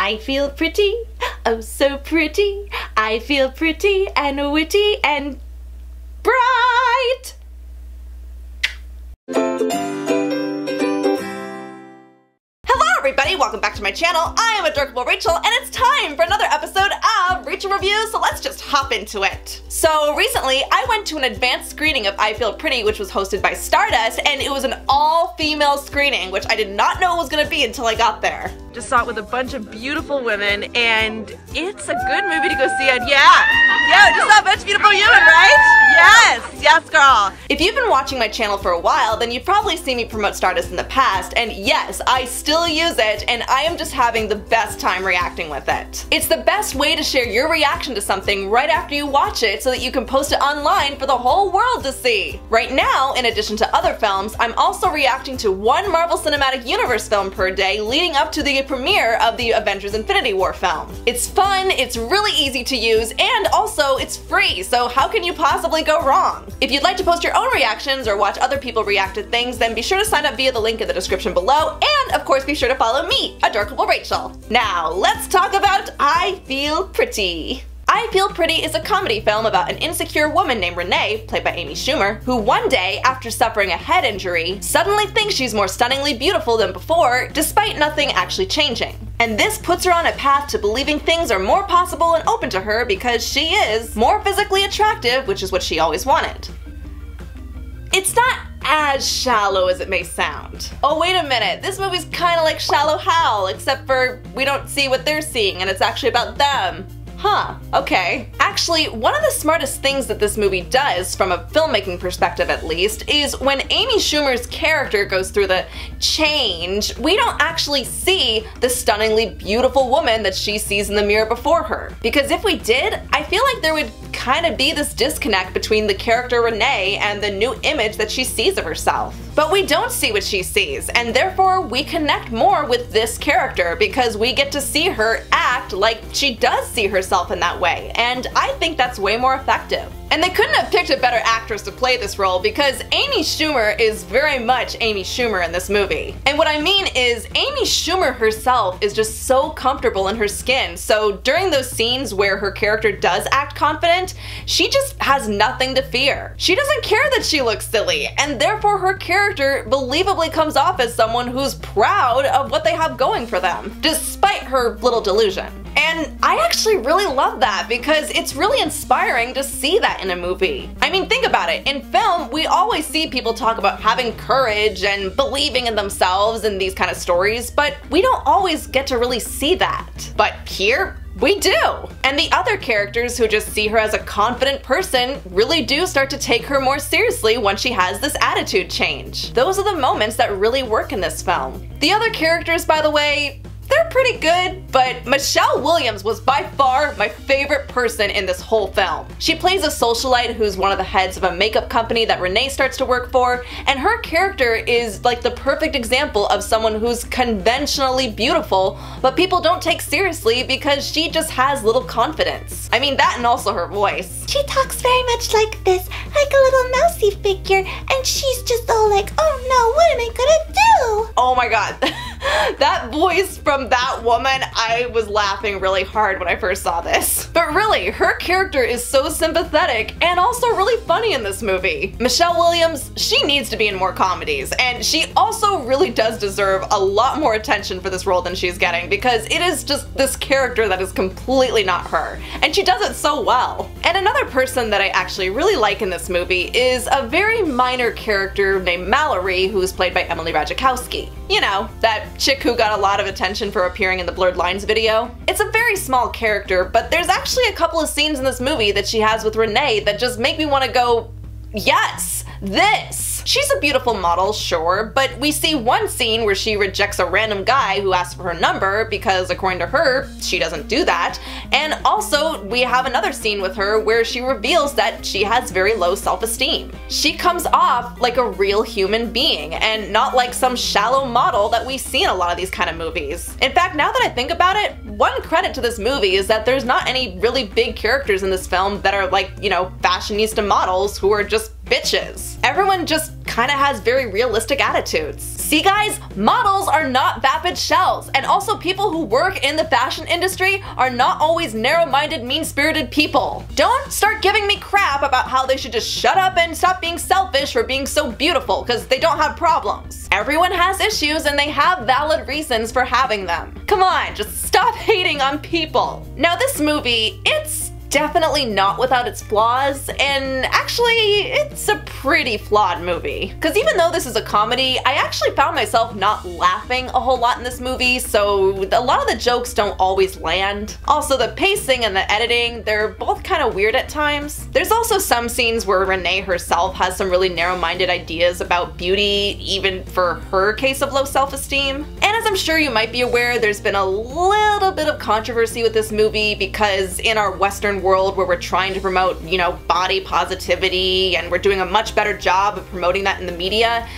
I feel pretty, oh so pretty. I feel pretty and witty and bright. Everybody, welcome back to my channel. I am Adorkable Rachel, and it's time for another episode of Rachel Reviews, so let's just hop into it. So recently, I went to an advanced screening of I Feel Pretty, which was hosted by Stardust, and it was an all-female screening, which I did not know it was gonna be until I got there. Just saw it with a bunch of beautiful women, and it's a good movie to go see it. Yeah, just saw a bunch of beautiful women, right? Yes, girl. If you've been watching my channel for a while, then you've probably seen me promote Stardust in the past, and yes, I still use it, and I am just having the best time reacting with it. It's the best way to share your reaction to something right after you watch it so that you can post it online for the whole world to see. Right now, in addition to other films, I'm also reacting to one Marvel Cinematic Universe film per day leading up to the premiere of the Avengers Infinity War film. It's fun, it's really easy to use, and also it's free, so how can you possibly go wrong? If you'd like to post your own reactions or watch other people react to things, then be sure to sign up via the link in the description below, and of course be sure to follow me, Adorkable Rachel. Now, let's talk about I Feel Pretty. I Feel Pretty is a comedy film about an insecure woman named Renee, played by Amy Schumer, who one day, after suffering a head injury, suddenly thinks she's more stunningly beautiful than before, despite nothing actually changing. And this puts her on a path to believing things are more possible and open to her because she is more physically attractive, which is what she always wanted. It's not as shallow as it may sound. Oh, wait a minute, this movie's kinda like Shallow Hal, except for we don't see what they're seeing and it's actually about them. Huh, okay. Actually, one of the smartest things that this movie does, from a filmmaking perspective at least, is when Amy Schumer's character goes through the change, we don't actually see the stunningly beautiful woman that she sees in the mirror before her. Because if we did, I feel like there would kind of be this disconnect between the character Renee and the new image that she sees of herself. But we don't see what she sees, and therefore we connect more with this character because we get to see her act like she does see herself in that way, and I think that's way more effective. And they couldn't have picked a better actress to play this role because Amy Schumer is very much Amy Schumer in this movie. And what I mean is, Amy Schumer herself is just so comfortable in her skin, so during those scenes where her character does act confident, she just has nothing to fear. She doesn't care that she looks silly, and therefore her character believably comes off as someone who's proud of what they have going for them, despite her little delusion. And I actually really love that because it's really inspiring to see that in a movie. I mean, think about it. In film, we always see people talk about having courage and believing in themselves in these kind of stories, but we don't always get to really see that. But here, we do! And the other characters who just see her as a confident person really do start to take her more seriously once she has this attitude change. Those are the moments that really work in this film. The other characters, by the way, they're pretty good, but Michelle Williams was by far my favorite person in this whole film. She plays a socialite who's one of the heads of a makeup company that Renee starts to work for, and her character is like the perfect example of someone who's conventionally beautiful, but people don't take seriously because she just has little confidence. I mean, that and also her voice. She talks very much like this, like a little mousy figure, and she's just all like, oh no, what am I gonna do? Oh my god. That voice from that woman, I was laughing really hard when I first saw this. But really, her character is so sympathetic and also really funny in this movie. Michelle Williams, she needs to be in more comedies, and she also really does deserve a lot more attention for this role than she's getting because it is just this character that is completely not her, and she does it so well. And another person that I actually really like in this movie is a very minor character named Mallory, who's played by Emily Ratajkowski. You know, that chick who got a lot of attention for appearing in the Blurred Lines video. It's a very small character, but there's actually a couple of scenes in this movie that she has with Renee that just make me want to go, yes, this! She's a beautiful model, sure, but we see one scene where she rejects a random guy who asks for her number because, according to her, she doesn't do that. And also, we have another scene with her where she reveals that she has very low self-esteem. She comes off like a real human being and not like some shallow model that we see in a lot of these kind of movies. In fact, now that I think about it, one credit to this movie is that there's not any really big characters in this film that are like, you know, fashionista models who are just bitches. Everyone just kind of has very realistic attitudes. See guys, models are not vapid shells, and also people who work in the fashion industry are not always narrow-minded, mean-spirited people. Don't start giving me crap about how they should just shut up and stop being selfish for being so beautiful, because they don't have problems. Everyone has issues and they have valid reasons for having them. Come on, just stop hating on people. Now this movie, it's definitely not without its flaws, and actually it's a pretty flawed movie. Because even though this is a comedy, I actually found myself not laughing a whole lot in this movie, so a lot of the jokes don't always land. Also the pacing and the editing, they're both kind of weird at times. There's also some scenes where Renee herself has some really narrow-minded ideas about beauty, even for her case of low self-esteem. And as I'm sure you might be aware, there's been a little bit of controversy with this movie because in our Western world where we're trying to promote, you know, body positivity, and we're doing a much better job of promoting that in the media,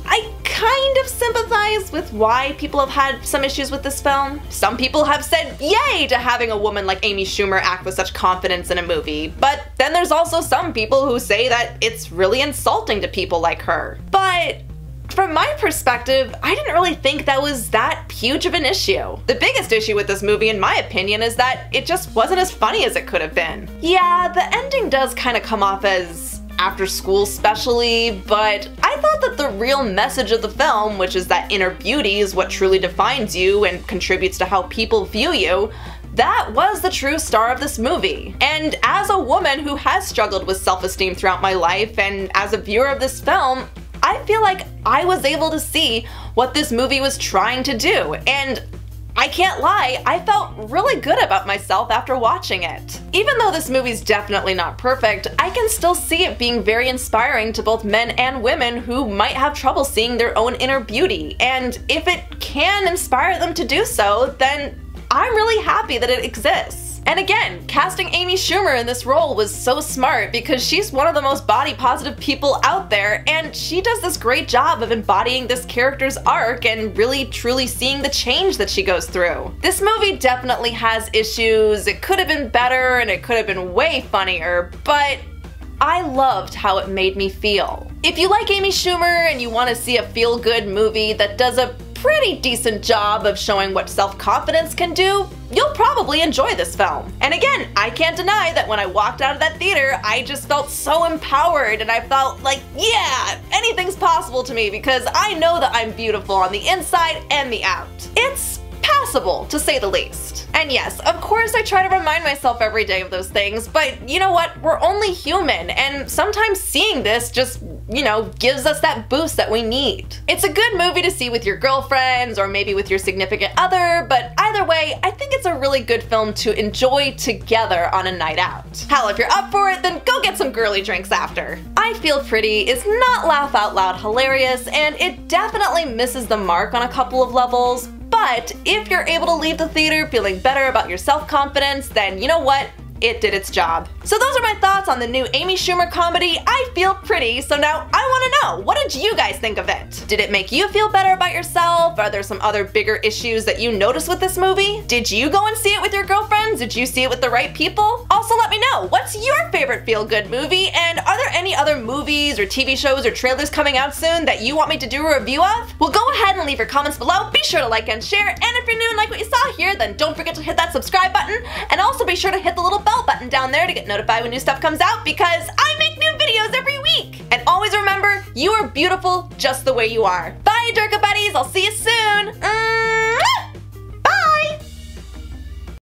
I kind of sympathize with why people have had some issues with this film. Some people have said yay to having a woman like Amy Schumer act with such confidence in a movie, but then there's also some people who say that it's really insulting to people like her. But from my perspective, I didn't really think that was that huge of an issue. The biggest issue with this movie, in my opinion, is that it just wasn't as funny as it could have been. Yeah, the ending does kind of come off as after school specially, but I thought that the real message of the film, which is that inner beauty is what truly defines you and contributes to how people view you, that was the true star of this movie. And as a woman who has struggled with self-esteem throughout my life, and as a viewer of this film, I feel like I was able to see what this movie was trying to do, and I can't lie, I felt really good about myself after watching it. Even though this movie's definitely not perfect, I can still see it being very inspiring to both men and women who might have trouble seeing their own inner beauty, and if it can inspire them to do so, then I'm really happy that it exists. And again, casting Amy Schumer in this role was so smart because she's one of the most body positive people out there, and she does this great job of embodying this character's arc and really truly seeing the change that she goes through. This movie definitely has issues. It could have been better and it could have been way funnier, but I loved how it made me feel. If you like Amy Schumer and you want to see a feel-good movie that does a pretty decent job of showing what self-confidence can do, you'll probably enjoy this film. And again, I can't deny that when I walked out of that theater, I just felt so empowered and I felt like, yeah, anything's possible to me because I know that I'm beautiful on the inside and the out. It's passable, to say the least. And yes, of course I try to remind myself every day of those things, but you know what? We're only human, and sometimes seeing this just, you know, gives us that boost that we need. It's a good movie to see with your girlfriends or maybe with your significant other, but either way, I think it's a really good film to enjoy together on a night out. Hell, if you're up for it, then go get some girly drinks after. I Feel Pretty is not laugh out loud hilarious, and it definitely misses the mark on a couple of levels, but if you're able to leave the theater feeling better about your self-confidence, then you know what? It did its job. So those are my thoughts on the new Amy Schumer comedy, I Feel Pretty. So now I want to know, what did you guys think of it? Did it make you feel better about yourself? Are there some other bigger issues that you noticed with this movie? Did you go and see it with your girlfriends? Did you see it with the right people? Also let me know, what's your favorite feel-good movie? And are there any other movies or TV shows or trailers coming out soon that you want me to do a review of? Well, go ahead and leave your comments below. Be sure to like and share. And if you're new and like what you saw here, then don't forget to hit that subscribe button. And also be sure to hit the little bell button down there to get notified when new stuff comes out, because I make new videos every week. And always remember, you are beautiful just the way you are. Bye, Adorkable buddies. I'll see you soon.